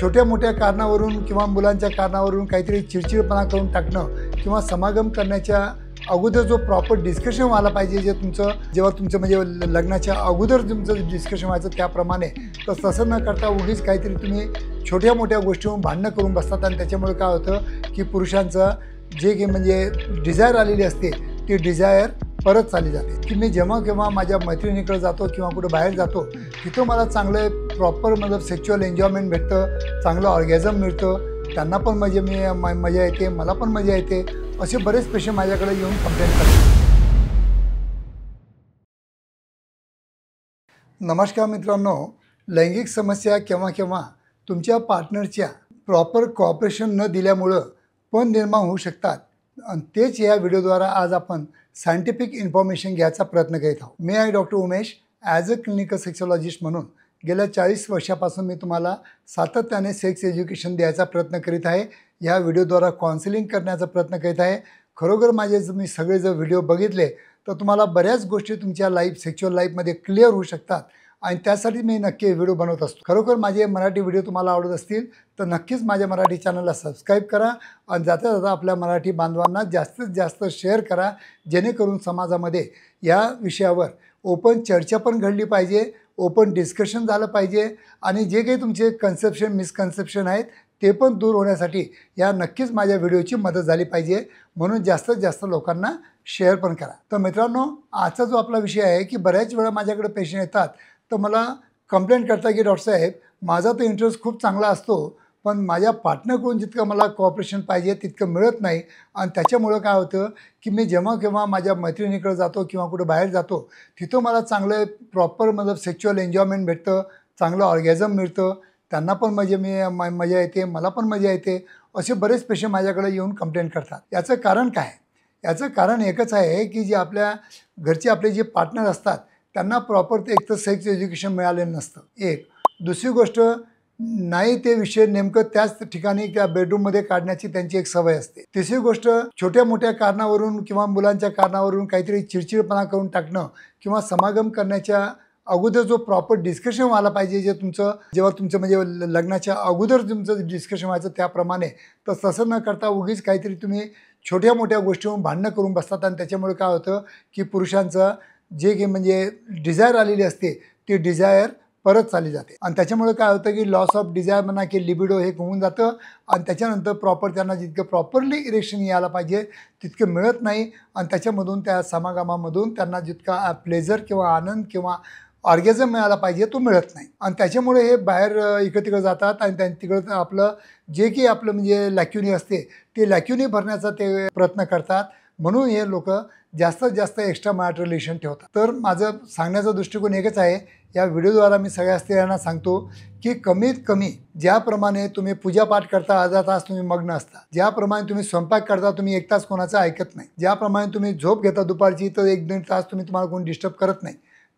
छोट्या मोठ्या कारणावरून किंवा मुलांच्या कारणावरून काहीतरी चिडचिडपणा करून टाकणं किंवा समागम करण्याच्या अगोदर जो प्रॉपर डिस्कशन व्हायला पाहिजे, जे तुमचं जेव्हा तुमचं म्हणजे लग्नाच्या अगोदर तुमचं डिस्कशन व्हायचं त्याप्रमाणे, तर तसं न करता उगीच काहीतरी तुम्ही छोट्या मोठ्या गोष्टीवरून भांडणं करून बसतात आणि त्याच्यामुळे काय होतं की पुरुषांचं जे की म्हणजे डिझायर आलेली असते ती डिझायर परत चालली जाते. की मी जेव्हा केव्हा माझ्या मैत्रिणीकडे जातो किंवा कुठं बाहेर जातो तिथं मला चांगलं प्रॉपर मतलब सेक्शुअल एन्जॉयमेंट भेटतं, चांगलं ऑर्गॅझम मिळतं, त्यांना पण मजा येते, मला पण मजा येते. असे बरेच पेशंट माझ्याकडे येऊन कंप्लेंट करतात. नमस्कार मित्रांनो, लैंगिक समस्या केव्हा केव्हा तुमच्या पार्टनरच्या प्रॉपर कॉपरेशन न दिल्यामुळं पण निर्माण होऊ शकतात आणि तेच या व्हिडिओद्वारा आज आपण सायंटिफिक इन्फॉर्मेशन घ्यायचा प्रयत्न करीत आहोत. मी आहे doctor Umesh. As a clinical sexologist म्हणून गेल्या 40 वर्षापासून मी तुम्हाला सातत्याने सेक्स एज्युकेशन द्यायचा प्रयत्न करीत आहे. ह्या व्हिडिओद्वारा काउन्सिलिंग करण्याचा प्रयत्न करीत आहे. खरोखर माझे तुम्ही सगळे जर व्हिडिओ बघितले तर तुम्हाला बऱ्याच गोष्टी तुमच्या सेक्शुअल लाईफमध्ये क्लिअर होऊ शकतात आणि त्यासाठी मी नक्की व्हिडिओ बनवत असतो. खरोखर माझे मराठी व्हिडिओ तुम्हाला आवडत असतील तर नक्कीच माझ्या मराठी चॅनलला सबस्क्राईब करा आणि जाता जाता आपल्या मराठी बांधवांना जास्तीत जास्त शेअर करा, जेणेकरून समाजामध्ये या विषयावर ओपन चर्चा पण घडली पाहिजे, ओपन डिस्कशन झालं पाहिजे आणि जे काही तुमचे कन्सेप्शन मिसकन्सेप्शन आहेत ते पण दूर होण्यासाठी या नक्कीच माझ्या व्हिडिओची मदत झाली पाहिजे. म्हणून जास्तीत जास्त लोकांना शेअर पण करा. तर मित्रांनो, आजचा जो आपला विषय आहे की बऱ्याच वेळा माझ्याकडे पेशंट येतात तर मला कंप्लेंट करता की डॉक्टर साहेब, माझा तर इंटरेस्ट खूप चांगला असतो पण माझ्या पार्टनरकडून जितकं मला कोऑपरेशन पाहिजे तितकं मिळत नाही आणि त्याच्यामुळं काय होतं की मी जेव्हा केव्हा माझ्या मैत्रिणीकडे जातो किंवा कुठं बाहेर जातो तिथं मला चांगलं प्रॉपर मतलब सेक्शुअल एन्जॉयमेंट भेटतं, चांगलं ऑर्गॅझम मिळतं, त्यांना पण मजा येते, मला पण मजा येते. असे बरेच पेशंट माझ्याकडे येऊन कंप्लेंट करतात. याचं कारण काय? याचं कारण एकच आहे की जे आपल्या घरचे आपले जे पार्टनर असतात त्यांना प्रॉपर ते एक तर सेक्स एज्युकेशन मिळालेलं नसतं. एक दुसरी गोष्ट, नाही ते विषय नेमकं त्याच ठिकाणी त्या बेडरूममध्ये काढण्याची त्यांची एक सवय असते. तिसरी गोष्ट, छोट्या मोठ्या कारणावरून किंवा मुलांच्या कारणावरून काहीतरी चिडचिडपणा करून टाकणं किंवा समागम करण्याच्या अगोदर जो प्रॉपर डिस्कशन व्हायला पाहिजे, जे तुमचं जेव्हा तुमचं म्हणजे लग्नाच्या अगोदर तुमचं डिस्कशन व्हायचं त्याप्रमाणे, तर तसं न करता उगीच काहीतरी तुम्ही छोट्या मोठ्या गोष्टीवरून भांडणं करून बसतात आणि त्याच्यामुळे काय होतं की पुरुषांचं जे की म्हणजे डिझायर आलेली असते ती डिझायर परत चालली जाते आणि त्याच्यामुळे काय होतं की लॉस ऑफ डिझायर म्हणा की लिबिडो हे होऊन जातं आणि त्याच्यानंतर प्रॉपर त्यांना जितकं प्रॉपरली इरेक्शन यायला पाहिजे तितकं मिळत नाही आणि त्याच्यामधून त्या समागमामधून त्यांना जितका प्लेजर किंवा आनंद किंवा ऑर्गॅझम मिळाला पाहिजे तो मिळत नाही आणि त्याच्यामुळे हे बाहेर इकडं तिकडं जातात आणि तिकडं आपलं जे की आपलं म्हणजे लॅक्युनी असते ते लॅक्युनी भरण्याचा ते प्रयत्न करतात. म्हणून हे लोक जास्तीत जास्त एक्स्ट्रा मॅरिटल रिलेशन ठेवतात. तर माझं सांगण्याचा दृष्टिकोन एकच आहे. या व्हिडिओद्वारा मी सगळ्या स्त्रियांना सांगतो की कमीत कमी ज्याप्रमाणे तुम्ही पूजापाठ करता अर्धा तास तुम्ही मग्न असता, ज्याप्रमाणे तुम्ही स्वयंपाक करता तुम्ही 1 तास कोणाचं ऐकत नाही, ज्याप्रमाणे तुम्ही झोप घेता दुपारची तर 1-1.5 तास तुम्हाला कोणी डिस्टर्ब करत नाही,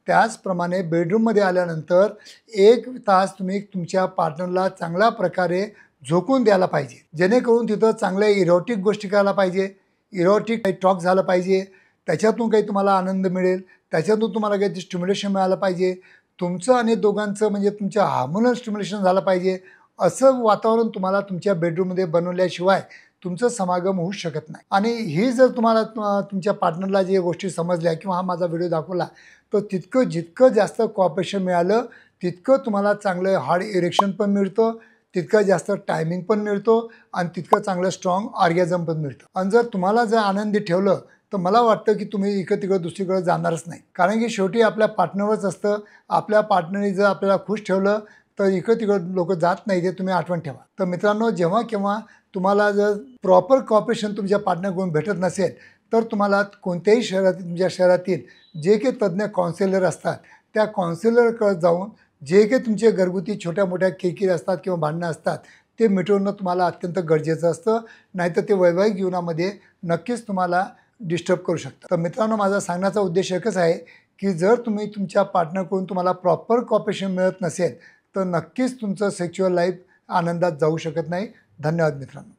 त्याचप्रमाणे बेडरूममध्ये आल्यानंतर 1 तास तुम्ही तुमच्या पार्टनरला चांगल्या प्रकारे झोकून द्यायला पाहिजे, जेणेकरून तिथं चांगल्या इरोटिक गोष्टी करायला पाहिजे, इरोटिक काही टॉक झालं पाहिजे, त्याच्यातून काही तुम्हाला आनंद मिळेल, त्याच्यातून तुम्हाला काही स्टिम्युलेशन मिळालं पाहिजे, तुमचं आणि दोघांचं म्हणजे तुमचं हार्मोनल स्टिम्युलेशन झालं पाहिजे. असं वातावरण तुम्हाला तुमच्या बेडरूममध्ये बनवल्याशिवाय तुमचं समागम होऊ शकत नाही. आणि ही जर तुम्हाला तुमच्या पार्टनरला जे गोष्टी समजल्या किंवा हा माझा व्हिडिओ दाखवला तर जितकं जास्त कॉपरेशन मिळालं तितकं तुम्हाला चांगलं हार्ड इरेक्शन पण मिळतं, तितकं जास्त टायमिंग पण मिळतो आणि तितकं चांगलं स्ट्रॉंग ऑर्गॅझम पण मिळतं. आणि जर तुम्हाला जर आनंदी ठेवलं तर मला वाटतं की तुम्ही इकडं तिकडं दुसरीकडे जाणारच नाही, कारण की शेवटी आपल्या पार्टनरवरच असतं. आपल्या पार्टनरने जर आपल्याला खुश ठेवलं तर इकडं तिकडं लोक जात नाही, हे तुम्ही आठवण ठेवा. तर मित्रांनो, जेव्हा केव्हा तुम्हाला जर प्रॉपर कॉपरेशन तुमच्या पार्टनरकडून भेटत नसेल तर तुम्हाला कोणत्याही शहरातील तुमच्या शहरातील जे काही तज्ज्ञ काउन्सिलर असतात त्या काउन्सिलरकडे जाऊन जे काही तुमचे घरगुती छोट्या मोठ्या किरकिरी असतात किंवा भांडणं असतात ते मिटवणं तुम्हाला अत्यंत गरजेचं असतं, नाहीतर ते वैवाहिक जीवनामध्ये नक्कीच तुम्हाला डिस्टर्ब करू शकतं. तर मित्रांनो, माझा सांगण्याचा उद्देश एकच आहे की जर तुम्ही तुमच्या पार्टनरकडून तुम्हाला प्रॉपर कॉपरेशन मिळत नसेल तर नक्कीच तुमचं सेक्शुअल लाईफ आनंदात जाऊ शकत नाही. धन्यवाद मित्रांनो.